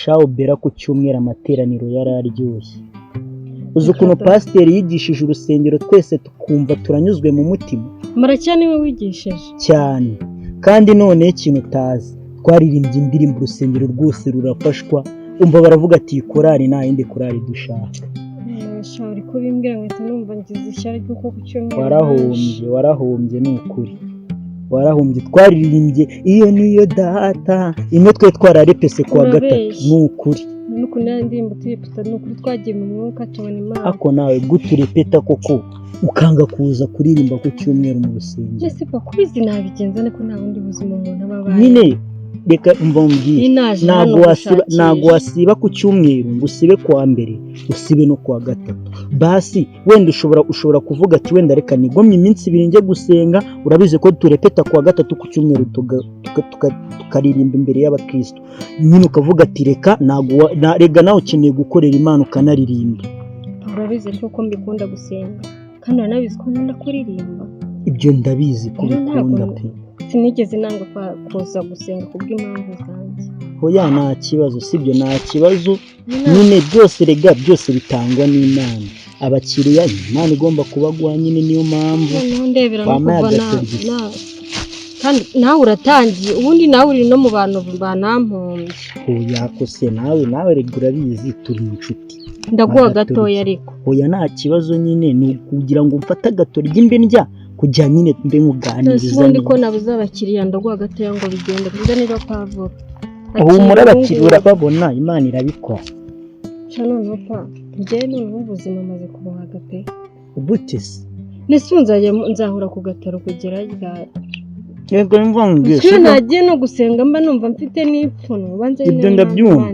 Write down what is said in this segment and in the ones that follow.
shawo bera ku cyumweru amateraniro yararyoshye. Uzi ukuntu pasiteri yigishije urusengero twese tukumva turanyuzwe mu mutima. Maracya niwe wigishije cyane. Kandi none ikintu utazi, twaririmbye indirimbo urusengero rwose rurafashwa, umva baravuga ati korari nta yindi korari dushaka. Shari ko bimbwira ngo numva ngize ishyari kuko ku cyumweru warahombye ni ukuri. Warahombye, twaririmbye iyo niyo data imwe twe twararepese kwa gatatu ni ukuri. Nuko ndirimbo tuyipita ni ukuri twagiye mu mwuka tubona Imana. Ako nawe guturepeta koko ukanga kuza kuririmba ku cyumweru mu rusengero. Ese pa kubizi nabigenza niko nta bundi buzima umuntu ababaye. Nyine reka umva mbwiye, ntago wasiba ku cyumweru ngo usibe kwa mbere usibe no kwa gatatu. Basi wenda ushobora kuvuga ati wenda reka nigomye iminsi 2 nje gusenga, urabize ko turepeta kwa gatatu ku cyumweru tukaririmba imbere y'abakristo. Nyine ukavuga ati reka rega nawe ukeneye gukorera Imana ukanaririmba. Urabize ko mbikunda gusenga kandi uranabizi ko nkunda kuririmba. Ibyo ndabizi ko bikunda pe. Sinigeze nanga kuza gusenga kubw'impamvu zanjye. Hoya nta kibazo, sibyo nta kibazo. Nyine byose rega byose bitangwa n'Imana. Abakiriya Imana igomba kubaguha, nyine niyo mpamvu. Ndebera no kubona kandi nawe uratangiye, ubundi nawe uri no mu bantu banampombye. Hoya ko se nawe rega urabizi turi inshuti. Ndaguha gatoya ariko. Hoya nta kibazo, nyine ni kugira ngo mfata gatorya imbe ndya kujya nyine mbe muganiriza. Ubundi ko nabuze abakiriya ndaguha gatoya ngo bigende kugira niba pavuro. Muri abakiriya urababona, Imana irabikora. None pa njye none ubuzima maze kubuhaga pe. Ubutese nesunzaye nzahura ku gataro kugera ryari. Yego mvangwe se nagiye no gusenga mba numva mfite n'ipfuno banze ibyo ndabyumva.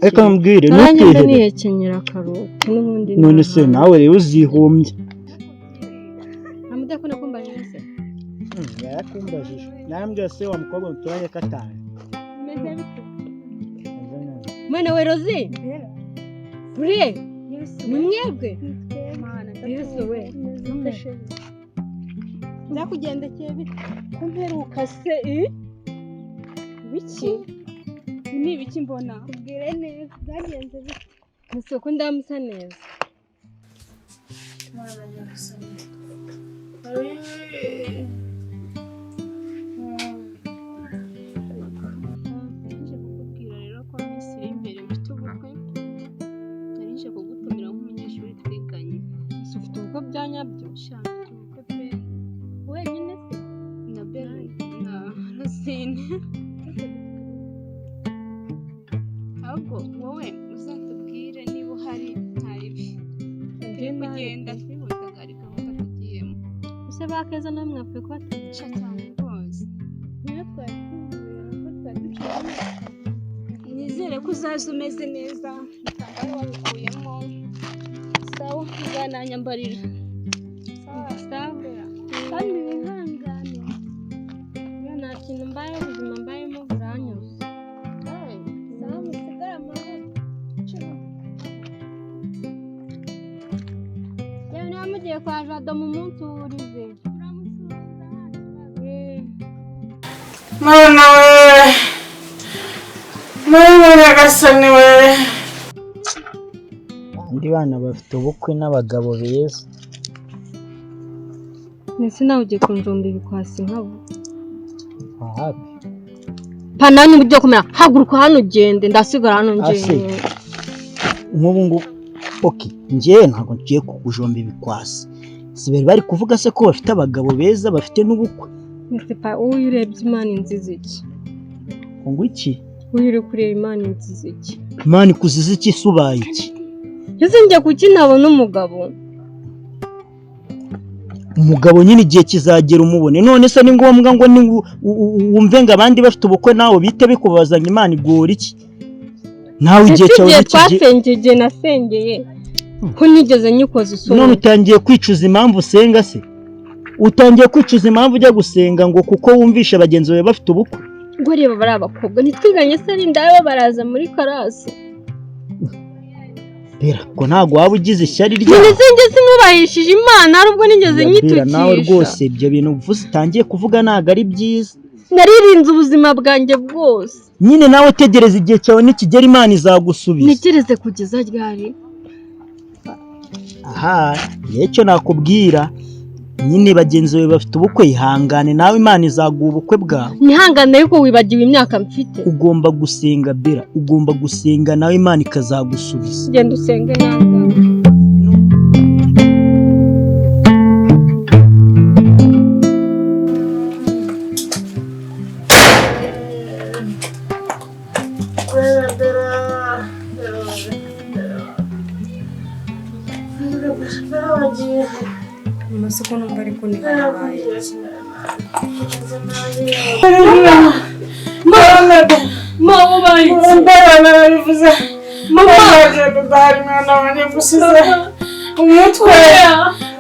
Reka mbwire ntutehere nihekenyera karuta n'ubundi. None se nawe rero uzihumbye. Amuda ko nakumbaje se. Yakumbajije. Nambye se wa mukobwa mutwaye katani. Mwana we Rozi. Bure. Mwebwe. Yesu we. Ndakugendekeye bite? Kumperuka se biki? Ni ibiki mbona? Ubwire neza byagenze bite? Ese ko ndamusa neza. Mwana nyagusa neza. Byanyabyo shaka tuko pe wenyine se na Bella na Rosine ahubwo wowe uzatubwire niba uhari ntaribi kugenda twihutaga ariko batugiyemo use bakeza no mwapfe ko batasha cyane rwose nizere ko uzaza umeze neza ntabwo wabikuyemo sawa uzananyambarira kandi wihangane nta kintu mbaye ubuzima mbayemo buranyuze sawa musigara amahoro yewe niba mugiye kwa Jado mu munsi wurize Mwana nyagasani we. Andi bana bafite ubukwe n'abagabo beza. Nese nawe ugiye kunjomba ibikwasi nkabo. Habi. Panani ujye kumera haguruka hano ugende ndasigara hano njye. Nk'ubu okay, njye ntabwo ngiye kukujomba ibikwasi. Siberi bari kuvuga se ko bafite abagabo beza bafite n'ubukwe. Nese pa uyu urebye Imana inziza iki? Ngo iki? Uyu uri kureba Imana inziza iki? Imana ikuziza iki subaye iki? Yose njye kuki ntabona umugabo. Umugabo nyine igihe kizagera umubone. None se ni ngombwa ngo wumve ngo abandi bafite ubukwe nawe bite bikubazanya Imana igora iki? Nawe igihe cyawe twasengeye nasengeye ko nigeze nyikoza isoni. None utangiye kwicuza impamvu usenga se? Utangiye kwicuza impamvu ujya gusenga ngo kuko wumvisha bagenzi bawe bafite ubukwe? Ngo reba bari abakobwa nitwiganye se ari ndaba baraza muri karasi. Bera ko ntago waba ugize ishyari rya. Nigeze sinubahishije Imana arubwo nigeze nyitukisha. Nawe rwose ibyo bintu uvuze utangiye kuvuga ntago ari byiza. naririnze ubuzima bwanjye bwose. Nyine nawe tegereza igihe cyawe nikigera Imana izagusubiza. Ntegereze kugeza ryari? Aha, icyo nakubwira nyine bagenzi bawe bafite ubukwe, ihangane nawe Imana izaguha ubukwe bwawe. Nihangane yuko wibagiwe imyaka mfite. Ugomba gusenga Bella, ugomba gusenga nawe Imana ikazagusubiza. Genda usenge nyanza. Amasoko numva ariko ni habaye. Mama bayitse. Narabivuze. Mama yaje dudari mwana wanjye gusize. Umutwe.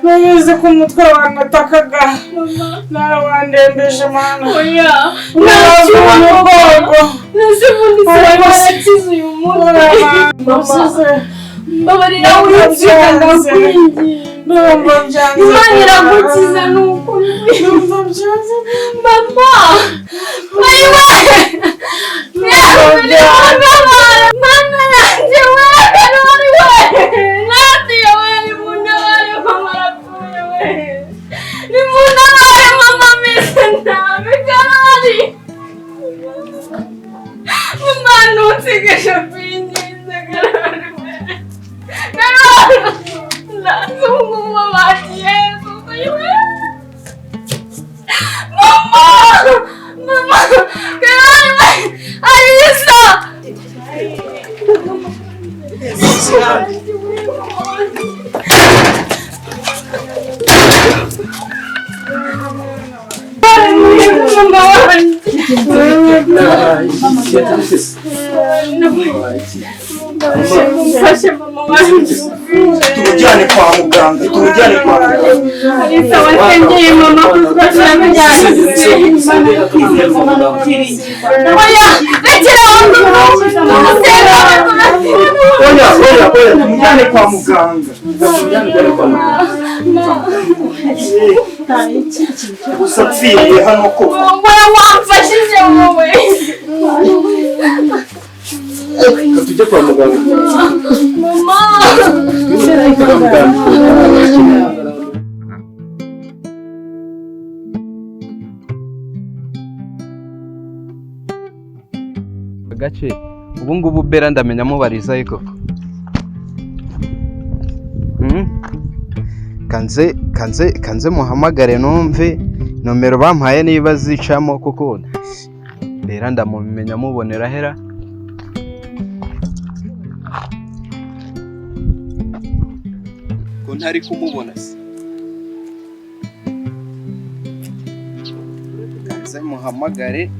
Nabize ko umutwe wanatakaga. Nawe wandembeje mana. Oya. Ntabwo umugongo. Nasibundi sarakize uyu mutwe. Mama. Mbabarira uritsika ndakwingiye. Ndumva byanze. Imana iragukiza n'ukuri. Ndumva byanze. Mama. Wewe. Mana yanjye wewe nari wewe. Nati wewe ni munda wale mama rapfuye wewe. Ni munda wale mama mese nawe kandi. Mama nutigesha pinyize garani wewe. Lazungu mama Yesu wewe. Mama, kaya Alisa. Tumujyane kwa muganga, tumujyane kwa muganga. Alisa wasengeye mama kuzwashira mujyane. Oya, rekera wangu. Oya, tumujyane kwa muganga. Tumujyane kwa muganga. Usapfiriye hano ko. Wowe wamfashije wowe. Tujye kwa muganga. Mama. Gace ubu ngubu Bella ndamenya mubariza yiko. Kanze muhamagare numve nomero bampaye niba zicamo kuko Bella ndamumenya mubonera hera. Ko ntari kumubona se. Kanze muhamagare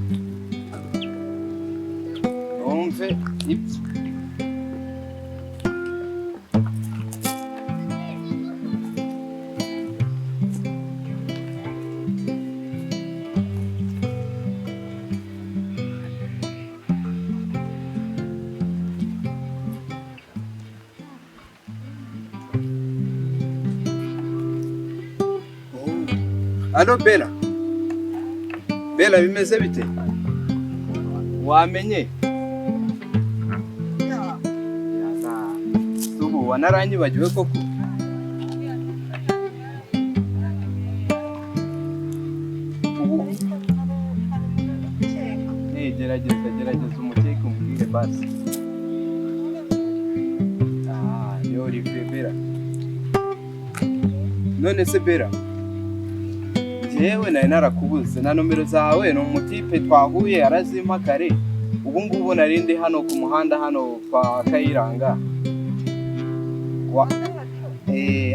numve ibyo. Alo Bella. Bella bimeze bite? Wamenye? Ubu wanaranyibagiwe koko. Gerageza umukeke umbwire basi. Yo Olivier Bella. None se Bella. Jewe nari narakubuze na nomero zawe no mutipe twahuye arazimpa kare. Ubu ngubu narindi hano ku muhanda hano kwa Kayiranga.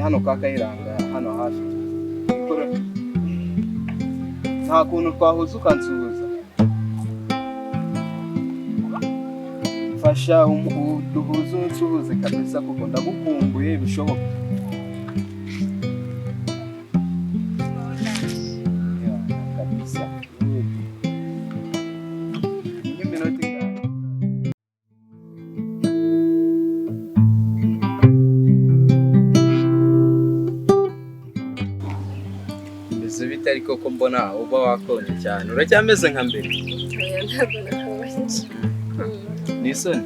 Hano kwa Kayiranga hano hafi. Nta kuntu twahuze ukansuhuza. Fasha duhuze unsuhuze kabisa kuko ndagukumbuye bishoboka. bite ariko ko mbona uba wakonje cyane uracyameze nka mbere ni isoni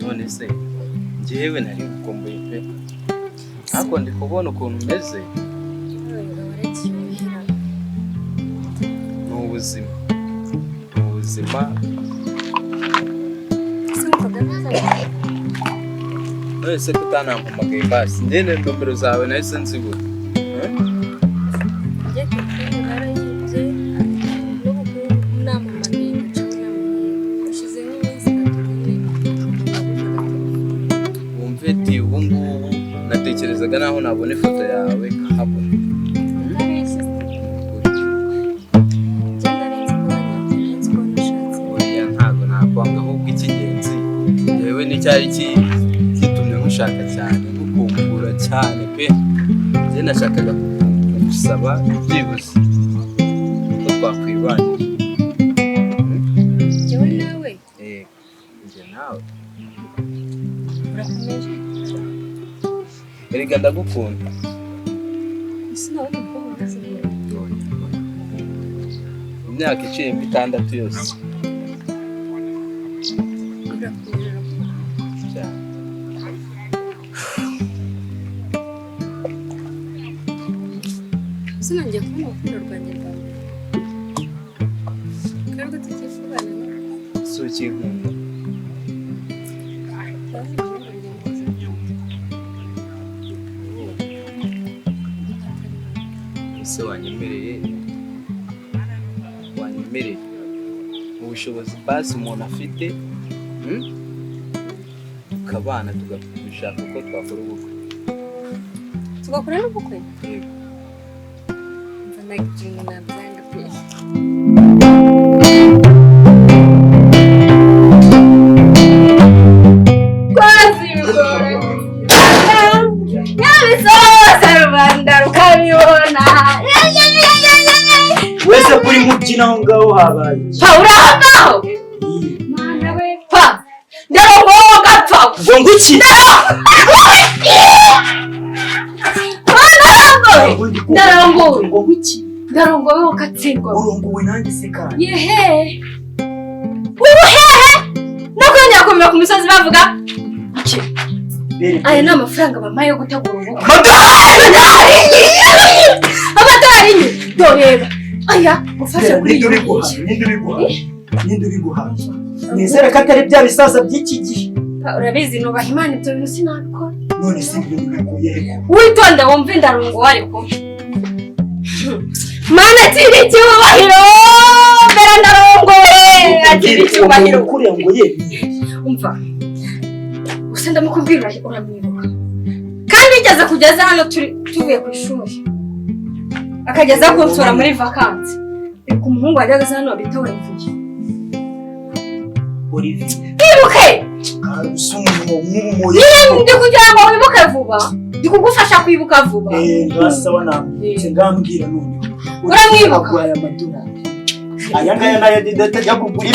none se njyewe nari gukomboye pe ariko ndi kubona ukuntu umeze ni ubuzima none se kutanampamagaye basi njyewe nomero zawe nahise nzibura wumve ubu ngubu natekerezaga naho nabona ifoto yawe nkahabona oya ntabwo nakwanga ahubwo icy'ingenzi yewe n'icyari gitumye nkushaka cyane ngukumbura cyane pe njye nashakaga kugusaba byibuze ko twakwibanira njyewe nawe njye nawe urakomeje erega ndagukunda sinabona uko mubaze imyaka iciyemo 6 yose sinongeye kubona urukundo rwanjye rwa mbere kandi tugiye kubana si ukinkunda ese wanyemereye ubushobozi basi umuntu afite tukabana tugashaka uko twakora ubukwe tugakora n'ubukwe yego mva nagiye nabyanga pe wese kuri mubyina aho ngaho habaye Paula ngaho mana we pa ndarongo gapfa ngo nguki ndarongo ngo nguki ndarongo we katsingwa urongowe nanjye se kandi yehe uruhehe nakwenya kumira ku misozi bavuga aya ni amafaranga bamaye yo gutegura ubukwe amadolari doreba aya gufasha kuri ninde ubiguha nizere ko atari bya bisaza by'iki gihe urabizi nubaha imana ibyo bintu sinabikora none se ibintu bikuye witonda wumve ndarongo ariko mana tiri cyubahiro mbere ndarongoye atiri cyubahiro kuriya ngo ye umva gusa ndamukubwira uramwibuka kandi igeze kugeza hano tuvuye ku ishuri akageza kunsura muri vacances ku muhungu wajyaga hano bita Olivier wibuke usumu ndi kugira ngo wibuke vuba ndi kugufasha kwibuka vuba ndasaba namwe ngambwira none uramwibuka aya madolari aya ngaya nayo ndatajya kugura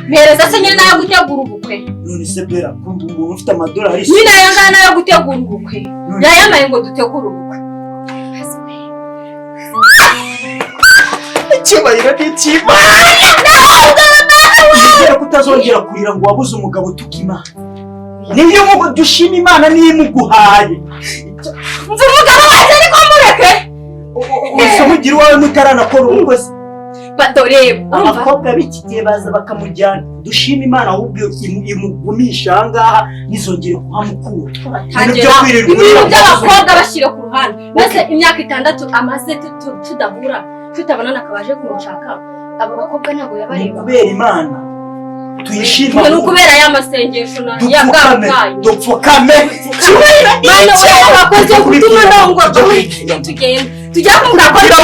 mpereza se nyine nayo gutegura ubukwe none se bera kumva umuntu ufite amadolari nyine aya ngaya nayo gutegura ubukwe yayamaye ngo dutegure ubukwe icyubahiro n'ikimana nizere ko utazongera kurira ngo wabuze umugabo tukimana niyo dushima imana niyo imuguhaye nzi umugabo wese ariko mureke ese mugira iwawe mutaranakora ubukwe se badoreba abakobwa b'iki gihe baza bakamujyana dushima imana ahubwo imugumisha ahangaha nizongere kuhamukura ibintu by'abakobwa bashyira ku ruhande mbese imyaka 6 amaze tudahura tutabonana akabaje kumushaka abo bakobwa ntabwo yabareba kubera imana tuyishima ni ukubera y'amasengesho ya bwabaye dupfukame mana we abakoze gutuma ndongo tugenda tujya kumugakora